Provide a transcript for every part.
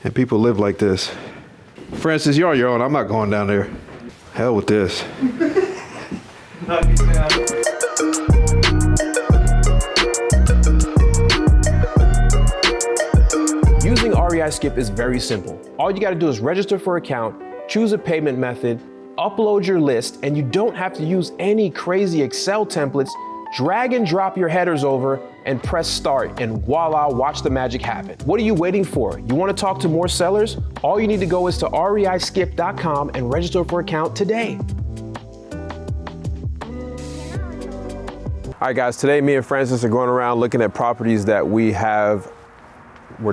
And people live like this. Francis, you're on your own. I'm not going down there. Hell with this. Using REI Skip is very simple. All you gotta do is register for an account, choose a payment method, upload your list, and you don't have to use any crazy Excel templates. Drag and drop your headers over and press start, and voila, watch the magic happen. What are you waiting for? You wanna talk to more sellers? All you need to go is to reiskip.com and register for an account today. All right guys, today me and Francis are going around looking at properties that we're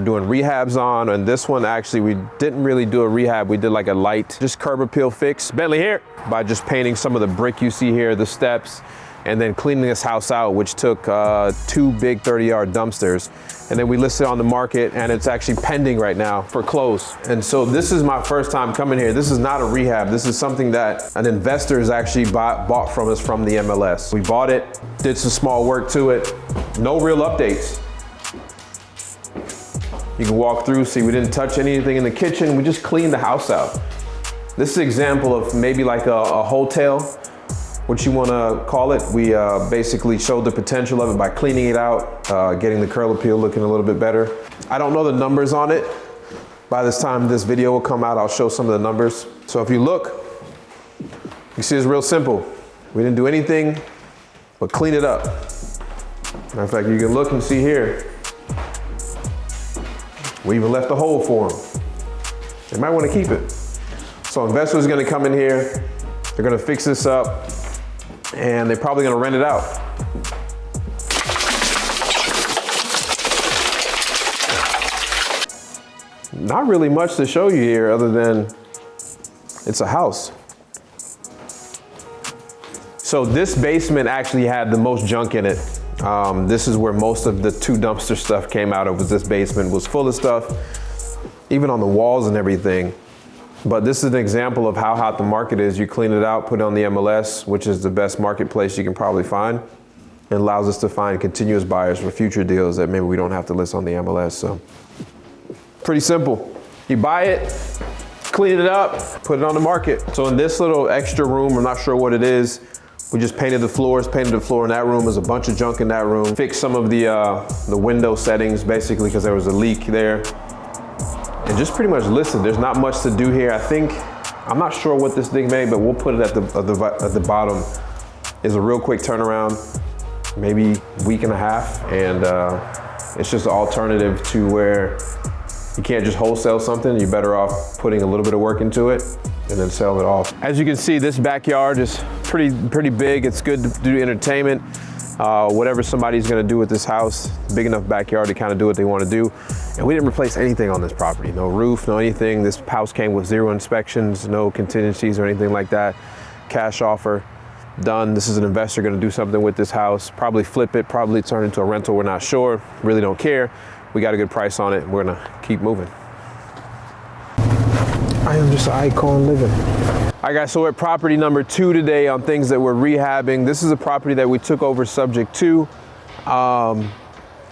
doing rehabs on, and this one actually we didn't really do a rehab. We did like a light, just curb appeal fix. Bentley here, by just painting some of the brick you see here, the steps, and then cleaning this house out, which took 2 big 30-yard dumpsters. And then we listed it on the market, and it's actually pending right now for close. And so this is my first time coming here. This is not a rehab. This is something that an investor has actually bought from us from the MLS. We bought it, did some small work to it, no real updates. You can walk through, see we didn't touch anything in the kitchen. We just cleaned the house out. This is an example of maybe like a wholetail, what you wanna call it. We basically showed the potential of it by cleaning it out, getting the curl appeal looking a little bit better. I don't know the numbers on it. By this time this video will come out, I'll show some of the numbers. So if you look, you see it's real simple. We didn't do anything but clean it up. Matter of fact, you can look and see here, we even left a hole for them. They might want to keep it. So investors are going to come in here, they're going to fix this up, and they're probably going to rent it out. Not really much to show you here other than it's a house. So this basement actually had the most junk in it. This is where most of the 2 dumpster stuff came out of. This basement was full of stuff, even on the walls and everything. But this is an example of how hot the market is. You clean it out, put it on the MLS, which is the best marketplace you can probably find. It allows us to find continuous buyers for future deals that maybe we don't have to list on the MLS. So pretty simple. You buy it, clean it up, put it on the market. So in this little extra room, I'm not sure what it is, we just painted the floors, painted the floor in that room. There's a bunch of junk in that room. Fixed some of the window settings, basically, because there was a leak there. And just pretty much listed. There's not much to do here. I'm not sure what this thing made, but we'll put it at the bottom. It's a real quick turnaround, maybe week and a half. And it's just an alternative to where you can't just wholesale something. You're better off putting a little bit of work into it and then sell it off. As you can see, this backyard is pretty big. It's good to do entertainment. Whatever somebody's gonna do with this house, big enough backyard to kind of do what they want to do. And we didn't replace anything on this property. No roof, no anything. This house came with 0 inspections, no contingencies or anything like that. Cash offer, done. This is an investor gonna do something with this house, probably flip it, probably turn it into a rental, we're not sure, really don't care. We got a good price on it, and we're gonna keep moving. I am just an icon living. All right guys, so we're at property number 2 today on things that we're rehabbing. This is a property that we took over subject to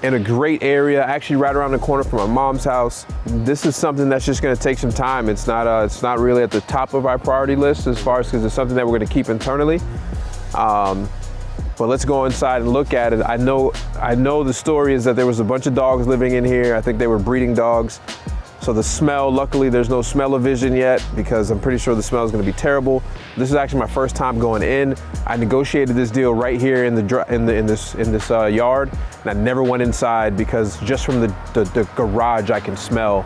in a great area, actually right around the corner from our mom's house. This is something that's just gonna take some time. It's not really at the top of our priority list as far as, because it's something that we're gonna keep internally. But let's go inside and look at it. I know the story is that there was a bunch of dogs living in here. I think they were breeding dogs. So the smell, luckily there's no smell-o-vision yet, because I'm pretty sure the smell is gonna be terrible. This is actually my first time going in. I negotiated this deal right here in this yard, and I never went inside because just from the garage I can smell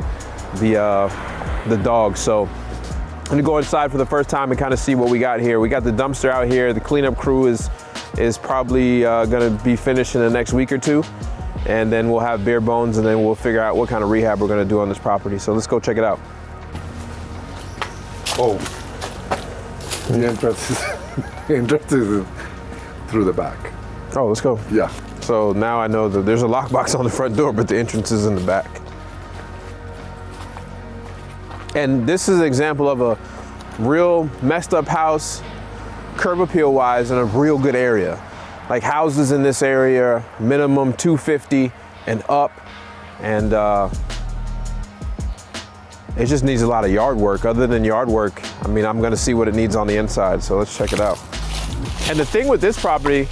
the dogs. So I'm gonna go inside for the first time and kind of see what we got here. We got the dumpster out here. The cleanup crew is probably gonna be finished in the next week or 2. And then we'll have bare bones, and then we'll figure out what kind of rehab we're gonna do on this property. So let's go check it out. Oh, the entrance is through the back. Oh, let's go. Yeah. So now I know that there's a lockbox on the front door, but the entrance is in the back. And this is an example of a real messed up house, curb appeal wise, in a real good area. Like houses in this area, minimum 250 and up. And It just needs a lot of yard work. Other than yard work, I mean, I'm gonna see what it needs on the inside, so let's check it out. And the thing with this property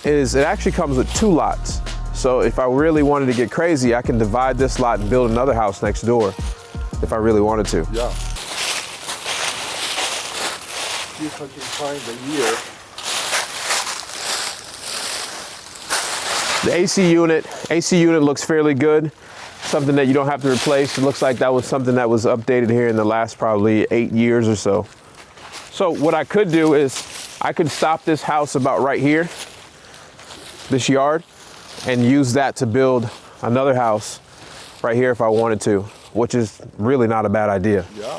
is it actually comes with 2 lots. So if I really wanted to get crazy, I can divide this lot and build another house next door if I really wanted to. Yeah. See if I can find the year. The AC unit looks fairly good. Something that you don't have to replace. It looks like that was something that was updated here in the last probably 8 years or so. So what I could do is I could stop this house about right here, this yard, and use that to build another house right here if I wanted to, which is really not a bad idea. Yeah.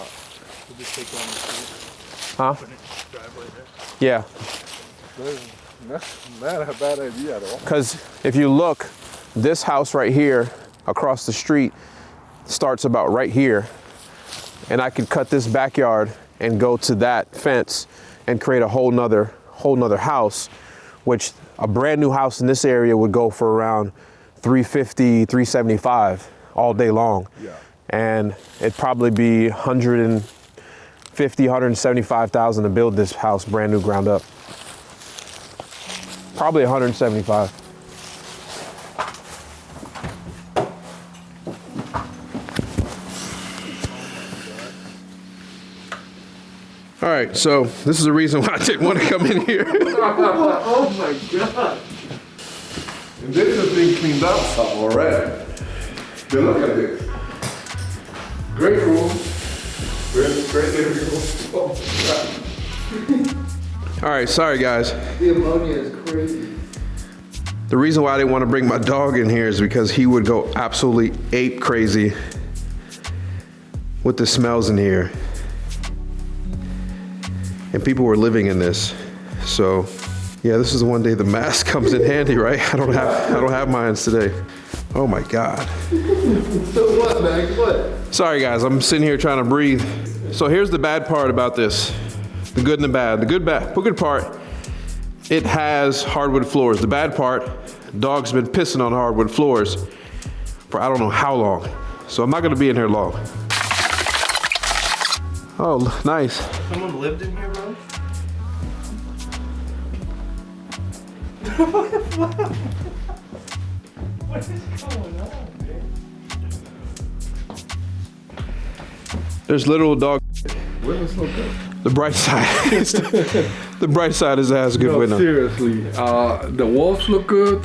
Huh? Yeah. That's not a bad idea at all. Because if you look, this house right here across the street starts about right here, and I could cut this backyard and go to that fence and create a whole nother house, which a brand new house in this area would go for around $350, $375 all day long. Yeah. And it'd probably be $150,000, $175,000 to build this house brand new ground up. Probably $175,000. All right, so this is the reason why I didn't want to come in here. Oh my God. And this has been cleaned up some already. But look at this. Great room. Great living room. Oh my God. All right, sorry guys. The ammonia is crazy. The reason why I didn't want to bring my dog in here is because he would go absolutely ape crazy with the smells in here. And people were living in this. So yeah, this is the one day the mask comes in handy, right? I don't have mine today. Oh my God. So what, Max? What? Sorry guys, I'm sitting here trying to breathe. So here's the bad part about this. The good and the bad. The good part, it has hardwood floors. The bad part, dog's been pissing on hardwood floors for I don't know how long. So I'm not gonna be in here long. Oh, nice. Someone lived in here, bro? What is going on, man? There's literal dog. Windows look good. The bright side. The bright side is it has a good No, window. seriously. The walls look good.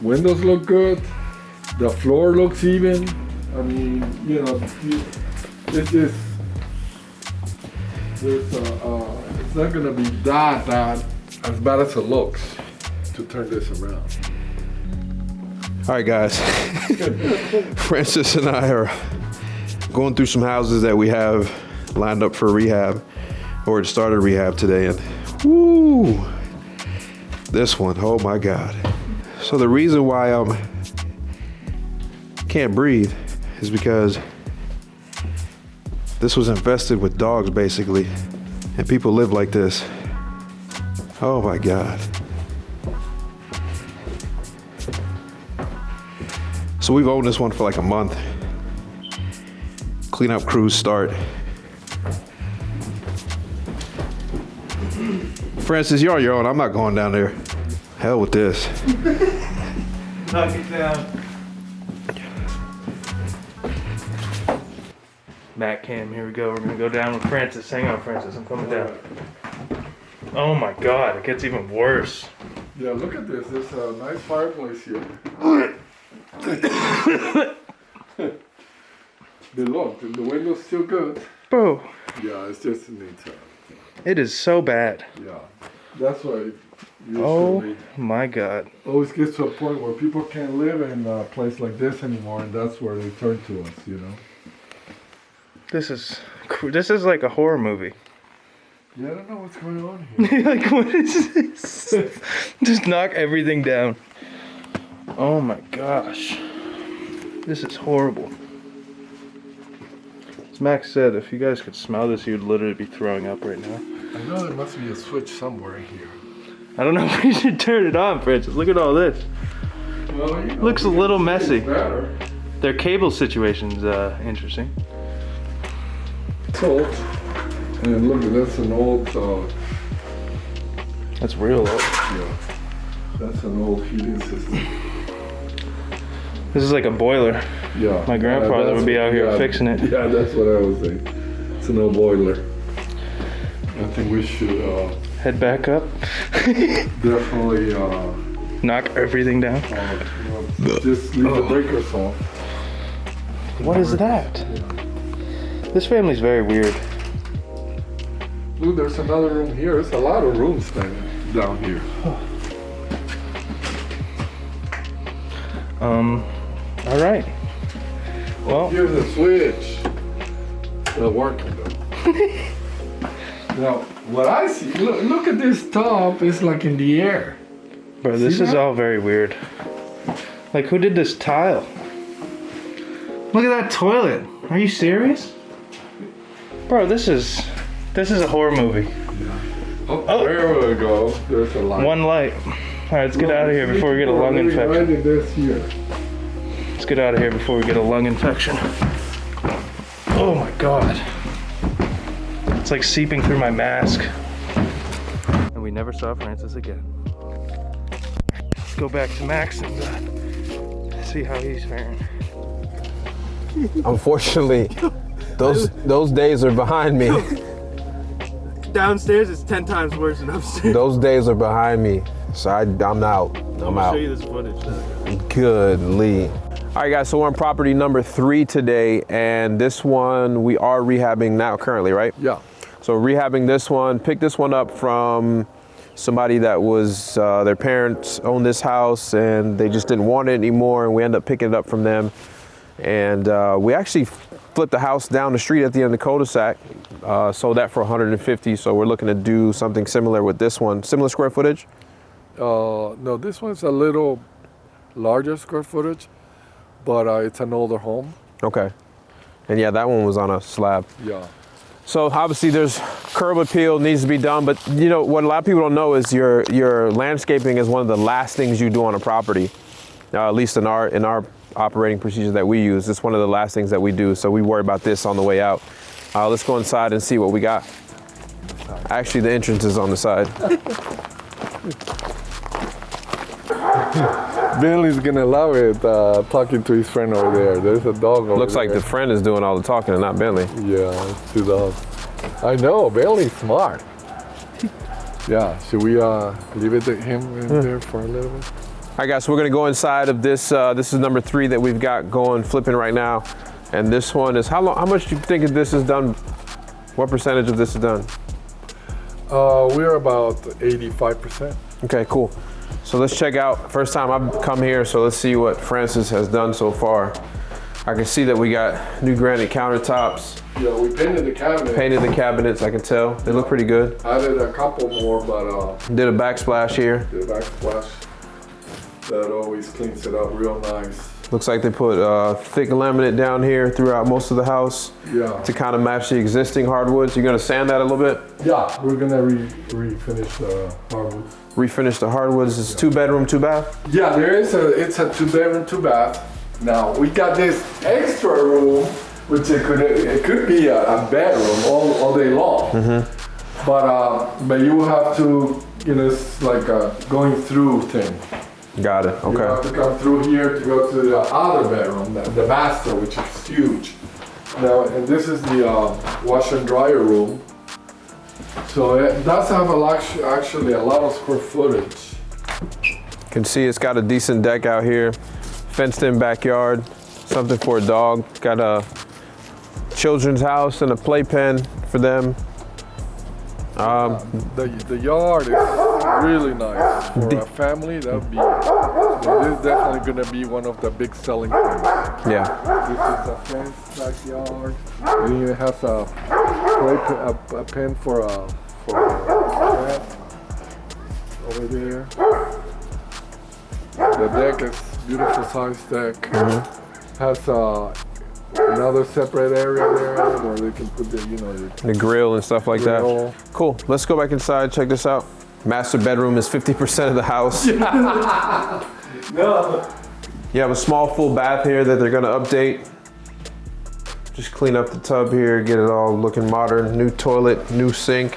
Windows look good. The floor looks even. I mean, you know, it's just. It's not gonna be that as bad as it looks to turn this around. All right, guys. Francis and I are going through some houses that we have lined up for rehab, or it started rehab today, and woo, this one, oh my God. So the reason why I can't breathe is because this was infested with dogs, basically, and people live like this. Oh my God. So we've owned this one for like a month. Cleanup crews start. Francis, you're on your own. I'm not going down there. Hell with this. Knock it down. Matt Cam, here we go. We're gonna go down with Francis. Hang on, Francis. I'm coming down. Oh my God, it gets even worse. Yeah, look at this. There's a nice fireplace here. The window's still good. Bro, Yeah, it's just neat. it is so bad. Yeah, that's why. Oh Usually my God. always gets to a point where people can't live in a place like this anymore, and that's where they turn to us. You know. This is like a horror movie. Yeah, I don't know what's going on here. Like, what is this? Just knock everything down. Oh my gosh. This is horrible. As Max said, if you guys could smell this, you'd literally be throwing up right now. I know there must be a switch somewhere here. I don't know if we should turn it on, Francis. Look at all this. Well, you know, Looks a little messy. better. Their cable situation's interesting. It's old. And look, that's an old, That's real old. yeah. That's an old heating system. This is like a boiler. Yeah. My grandfather that's would be out here yeah, fixing it. Yeah, that's what I was saying. It's an old boiler. I think we should Head back up. definitely Knock everything down. just leave the breakers off. What is that? This family's very weird. Look, there's another room here. There's a lot of rooms down here. All right. Well, Here's a switch. They're working though. Now, what I see, look at this top. It's like in the air. bro, this See is that? all very weird. Like, who did this tile? Look at that toilet. Are you serious? Bro, this is a horror movie. Oh, there we go. There's a light. One light. All right, let's get out of here before we get a lung infection. Right in this here. Let's get out of here before we get a lung infection. Oh my God. It's like seeping through my mask. And we never saw Francis again. Let's go back to Max and see how he's faring. Unfortunately, those days are behind me. Downstairs is 10 times worse than upstairs. Those days are behind me. So I'm out. I'm out. Show you this footage. Goodly. All right, guys, so we're on property number 3 today, and this one we are rehabbing now currently, right? Yeah. So rehabbing this one, picked this one up from somebody that was, their parents owned this house and they just didn't want it anymore, and we ended up picking it up from them. And we actually flipped the house down the street at the end of the cul-de-sac, sold that for 150, so we're looking to do something similar with this one. Similar square footage? No, this one's a little larger square footage, but it's an older home. Okay. And yeah, that one was on a slab. Yeah. So obviously there's curb appeal needs to be done, but you know what a lot of people don't know is your landscaping is one of the last things you do on a property. At least in our operating procedures that we use, it's one of the last things that we do. So we worry about this on the way out. Let's go inside and see what we got. Actually, the entrance is on the side. Billy's gonna love it talking to his friend over there. There's a dog over Looks there. like the friend is doing all the talking and not Bentley. Yeah, it's 2 dogs. I know, Billy's smart. Yeah, should we leave it to him in there for a little bit? All right, guys, so we're gonna go inside of this. This is number 3 that we've got going, flipping right now. And this one is, how much do you think this is done? What percentage of this is done? We're about 85%. Okay, cool. So let's check out, first time I've come here, so let's see what Francis has done so far. I can see that we got new granite countertops, Yeah, we painted the cabinet. painted the cabinets, I can tell. They look pretty good. Added a couple more, but Did a backsplash here. the backsplash, that always cleans it up real nice. Looks like they put thick laminate down here throughout most of the house Yeah. to kind of match the existing hardwoods. You're gonna sand that a little bit? Yeah, we're gonna refinish the hardwood. Refinish the hardwoods. It's 2 bedroom, 2 bath? Yeah, it's a 2 bedroom, 2 bath. Now we got this extra room, which it could be a bedroom all day long. But you will have to, it's like a going through thing. Got it, You okay. have to come through here to go to the other bedroom, the master, which is huge. Now, and this is the washer and dryer room. So it does have actually a lot of square footage. Can see it's got a decent deck out here, fenced in backyard, something for a dog. Got a children's house and a playpen for them. The yard is really nice for a family. That would be. This is definitely gonna be one of the big selling points. Yeah, This is a fenced backyard. Then it has a pen for a cat over there. The deck is beautiful size deck. Has another separate area there where they can put the grill and stuff like Grill. that. Cool, let's go back inside, check this out. Master bedroom is 50% of the house. No. You have a small full bath here that they're gonna update. Just clean up the tub here, get it all looking modern. New toilet, new sink.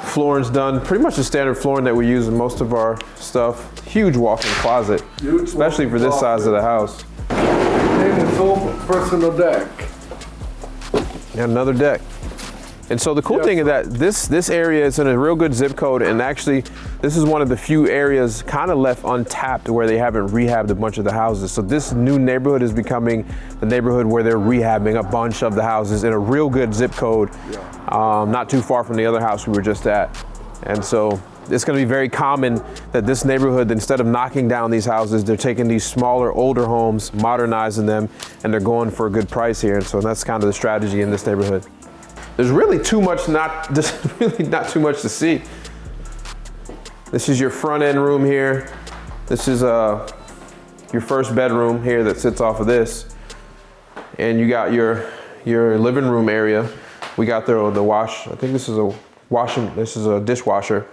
Flooring's done. Pretty much the standard flooring that we use in most of our stuff. Huge walk-in closet, especially for this size of the house. And it's open, personal deck. And another deck. And so the cool thing is that this area is in a real good zip code, and actually this is one of the few areas kind of left untapped where they haven't rehabbed a bunch of the houses. So this new neighborhood is becoming the neighborhood where they're rehabbing a bunch of the houses in a real good zip code, not too far from the other house we were just at. And so it's going to be very common that this neighborhood, instead of knocking down these houses, they're taking these smaller, older homes, modernizing them, and they're going for a good price here. And so that's kind of the strategy in this neighborhood. There's really not too much to see. This is your front end room here. This is your first bedroom here that sits off of this. And you got your living room area. We got the wash. I think this is a dishwasher.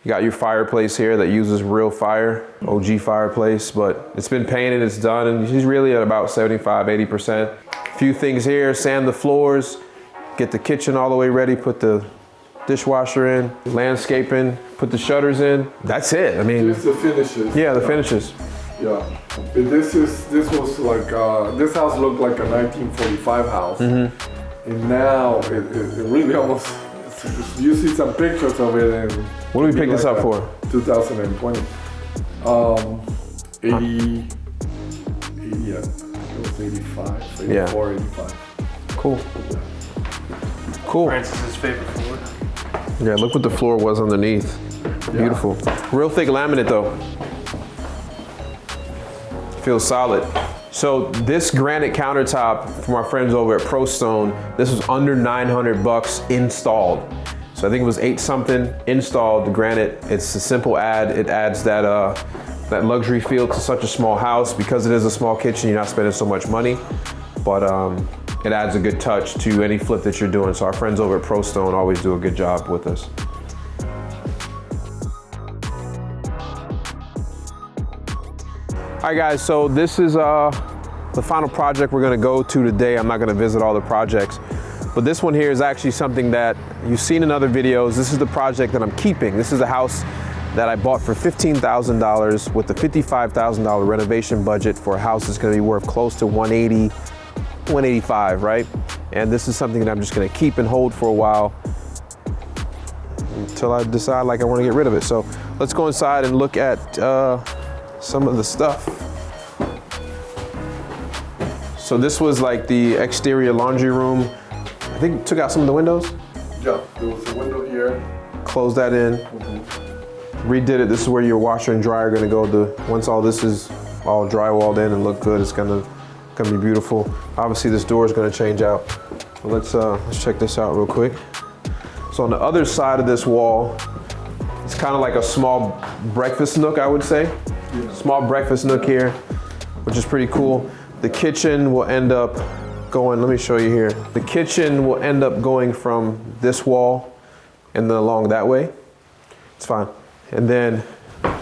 You got your fireplace here that uses real fire, OG fireplace, but it's been painted, it's done, and she's really at about 75, 80%. A few things here, sand the floors, get the kitchen all the way ready, put the dishwasher in, landscaping, put the shutters in. That's it. I mean, Just the finishes. Yeah, the finishes. Yeah. This was like this house looked like a 1945 house, and now it really almost. You see some pictures of it, and what do we pick this up for? 2020. 80. Yeah, it was 85, 84, 85. Cool. Cool. Francis's favorite floor. Yeah, look what the floor was underneath. Beautiful. Real thick laminate though. Feels solid. So this granite countertop from our friends over at Pro Stone, this was under 900 bucks installed. So I think it was 8 something installed, the granite. It's a simple add. It adds that luxury feel to such a small house. Because it is a small kitchen, you're not spending so much money, but it adds a good touch to any flip that you're doing. So our friends over at Pro Stone always do a good job with us. All right guys, so this is the final project we're gonna go to today. I'm not gonna visit all the projects, but this one here is actually something that you've seen in other videos. This is the project that I'm keeping. This is a house that I bought for $15,000 with a $55,000 renovation budget for a house that's gonna be worth close to 180, 185, right? And this is something that I'm just gonna keep and hold for a while until I decide like I wanna get rid of it. So let's go inside and look at some of the stuff. So this was like the exterior laundry room. I think took out some of the windows. Yeah, there was a window here. Closed that in. Redid it. This is where your washer and dryer are gonna go. Once all this is all drywalled in and look good, it's gonna be beautiful. Obviously this door is gonna change out. But let's check this out real quick. So on the other side of this wall, it's kind of like a small breakfast nook, I would say. Yeah. Small breakfast nook here, which is pretty cool. The kitchen will end up going, let me show you here. The kitchen will end up going from this wall and then along that way. It's fine. And then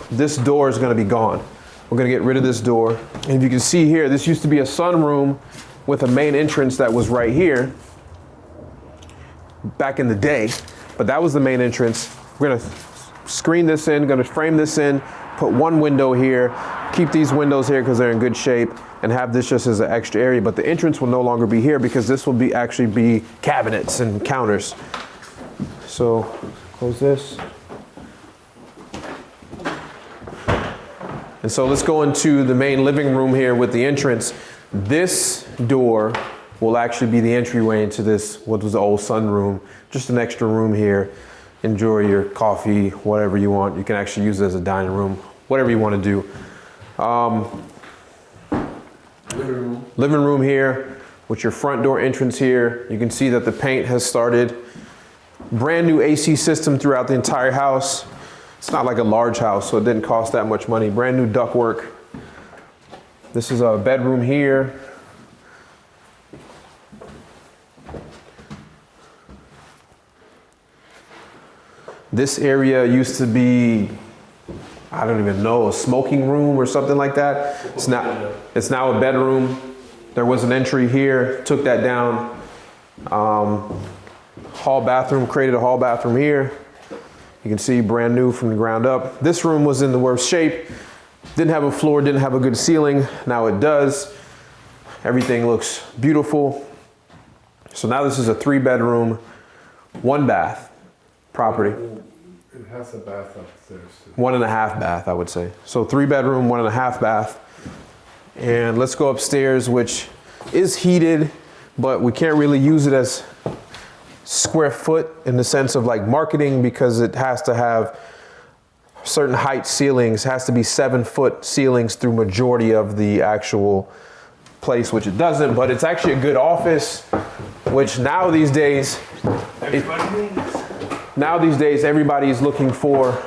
this door is gonna be gone. We're gonna get rid of this door. And if you can see here, this used to be a sunroom with a main entrance that was right here back in the day, but that was the main entrance. We're gonna screen this in, gonna frame this in, put one window here, keep these windows here because they're in good shape, and have this just as an extra area. But the entrance will no longer be here because this will actually be cabinets and counters. So close this. And so let's go into the main living room here with the entrance. This door will actually be the entryway into this, what was the old sunroom, just an extra room here. Enjoy your coffee, whatever you want. You can actually use it as a dining room, whatever you want to do. Living room here with your front door entrance here. You can see that the paint has started. Brand new AC system throughout the entire house. It's not like a large house, so it didn't cost that much money. Brand new ductwork. This is a bedroom here. This area used to be, I don't even know, a smoking room or something like that. It's now a bedroom. There was an entry here, took that down. Hall bathroom, created a hall bathroom here. You can see brand new from the ground up. This room was in the worst shape. Didn't have a floor, didn't have a good ceiling. Now it does. Everything looks beautiful. So now this is a 3-bedroom, 1-bath property. It has a bath upstairs too. 1.5 bath, I would say. So 3-bedroom, 1.5 bath. And let's go upstairs, which is heated, but we can't really use it as square foot in the sense of like marketing, because it has to have certain height ceilings, has to be 7-foot ceilings through majority of the actual place, which it doesn't, but it's actually a good office, which now these days, everybody's looking for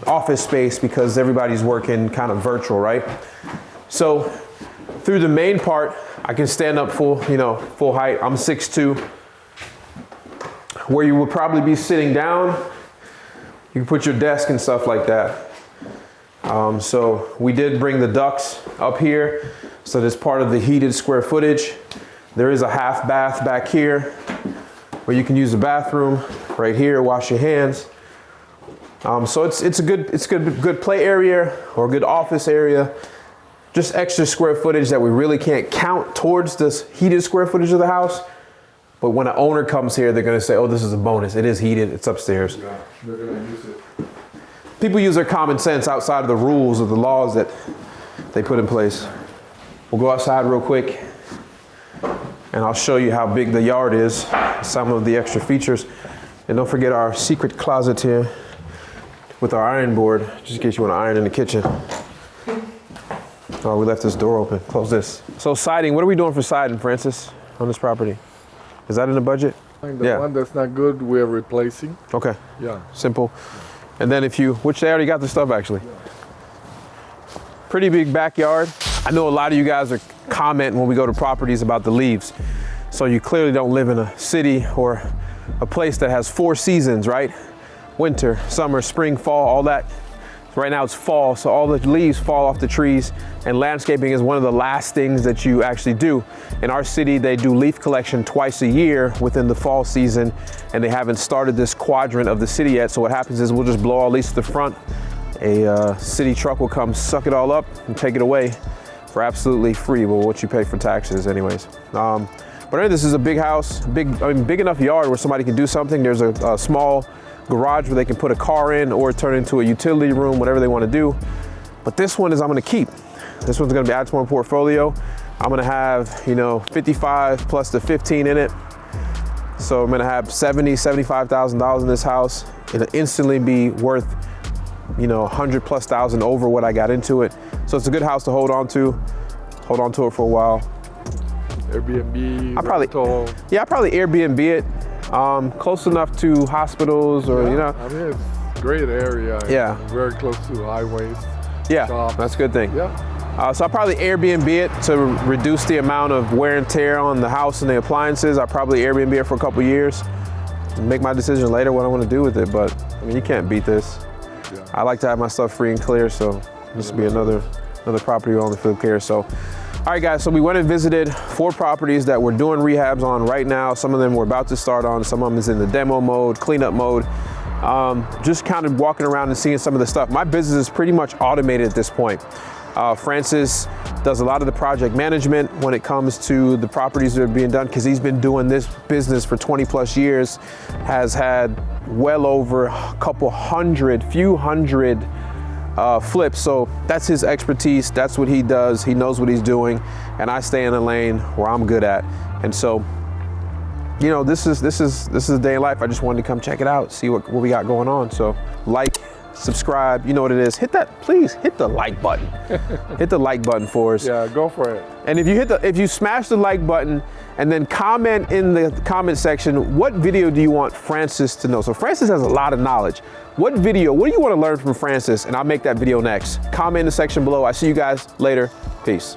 office space because everybody's working kind of virtual, right? So through the main part, I can stand up full height. I'm 6'2". Where you would probably be sitting down, you can put your desk and stuff like that. So we did bring the ducts up here. So that's part of the heated square footage. There is a 1/2 bath back here where you can use the bathroom right here, wash your hands. So it's a good play area or a good office area. Just extra square footage that we really can't count towards this heated square footage of the house. But when an owner comes here, they're gonna say, oh, this is a bonus. It is heated, it's upstairs. Yeah, they're gonna use it. People use their common sense outside of the rules of the laws that they put in place. We'll go outside real quick and I'll show you how big the yard is, some of the extra features. And don't forget our secret closet here with our iron board, just in case you want to iron in the kitchen. Oh, we left this door open. Close this. So siding, what are we doing for siding, Francis, on this property? Is that in the budget? The one that's not good, we're replacing. Okay. Yeah. Simple. And then which they already got the stuff actually. Pretty big backyard. I know a lot of you guys are commenting when we go to properties about the leaves. So you clearly don't live in a city or a place that has 4 seasons, right? Winter, summer, spring, fall, all that. Right now it's fall, so all the leaves fall off the trees, and landscaping is one of the last things that you actually do. In our city, they do leaf collection twice a year within the fall season, and they haven't started this quadrant of the city yet. So what happens is we'll just blow all leaves to the front. A city truck will come suck it all up and take it away for absolutely free, well, what you pay for taxes anyways. But anyway, this is a big house, big enough yard where somebody can do something. There's a small garage where they can put a car in or turn into a utility room, whatever they want to do. But this one is I'm going to keep. This one's going to be added to my portfolio. I'm going to have, 55 plus the 15 in it. So I'm going to have $75,000 in this house. It'll instantly be worth, 100 plus thousand over what I got into it. So it's a good house to hold on to it for a while. Airbnb, I probably Airbnb it. Close enough to hospitals or, I mean, it's a great area. Yeah. Very close to highways. Yeah, shops. that's a good thing. Yeah. So I'll probably Airbnb it to reduce the amount of wear and tear on the house and the appliances. I'll probably Airbnb it for a couple years and make my decision later what I want to do with it. But I mean, you can't beat this. Yeah. I like to have my stuff free and clear, so this will be another property on the Flip Care. So, all right, guys, so we went and visited 4 properties that we're doing rehabs on right now. Some of them we're about to start on. Some of them is in the demo mode, cleanup mode. Just kind of walking around and seeing some of the stuff. My business is pretty much automated at this point. Francis does a lot of the project management when it comes to the properties that are being done, because he's been doing this business for 20 plus years, has had well over a few hundred flips. So that's his expertise. That's what he does. He knows what he's doing, and I stay in a lane where I'm good at. And so, this is a day in life. I just wanted to come check it out, see what we got going on. So like, subscribe, you know what it is. Please hit the like button. Hit the like button for us. Yeah, go for it. And if you smash the like button and then comment in the comment section, what video do you want Francis to know? So Francis has a lot of knowledge. What do you want to learn from Francis? And I'll make that video next. Comment in the section below. I see you guys later. Peace.